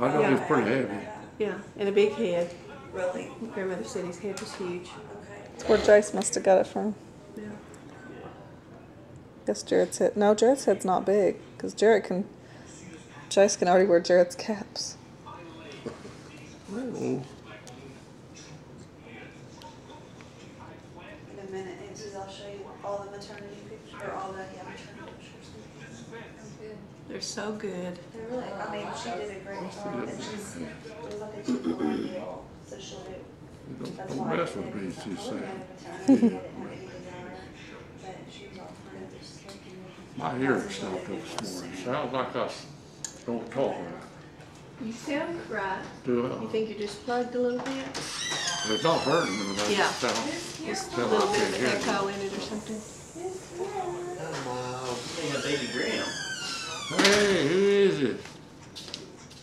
I know Yeah. he's pretty heavy. Yeah, and a big head. Really? Grandmother said his head was huge. Okay. That's where Jace must have got it from. Yeah. Guess Jared's head. No, Jared's head's not big. Because Jace can already wear Jared's caps. Oh. In a minute, I'll show you all the maternity pictures, or all the maternity pictures. They're so good. They're really, I mean, she did a great job, and she's like a two-for-one deal, so she'll do. Don't mess with me, she said. My ears stopped up this morning. Sounds like I don't talk right. You sound right. Do You I? think you're just plugged a little bit? It's not hurting me. But Yeah. Just A little bit of an echo in it or something. Yeah, baby Graham. Hey, who is it?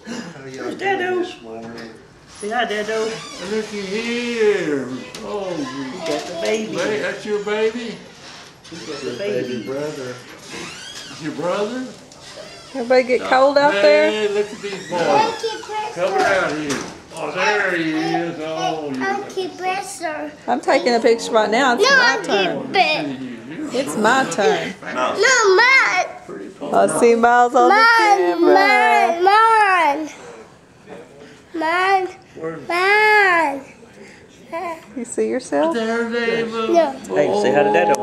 Where's Dado? Say hi, Dado. Looky here. Oh, You got the baby. that's your baby? You got the baby. brother. Your brother? Everybody get cold out there? Hey, look at these boys. Come out here. Oh, there he is. Oh, you. I'm taking a picture right now. It's my turn. It's my turn. I see Miles on the camera. You see yourself? There they move. Hey, say hi to Dado.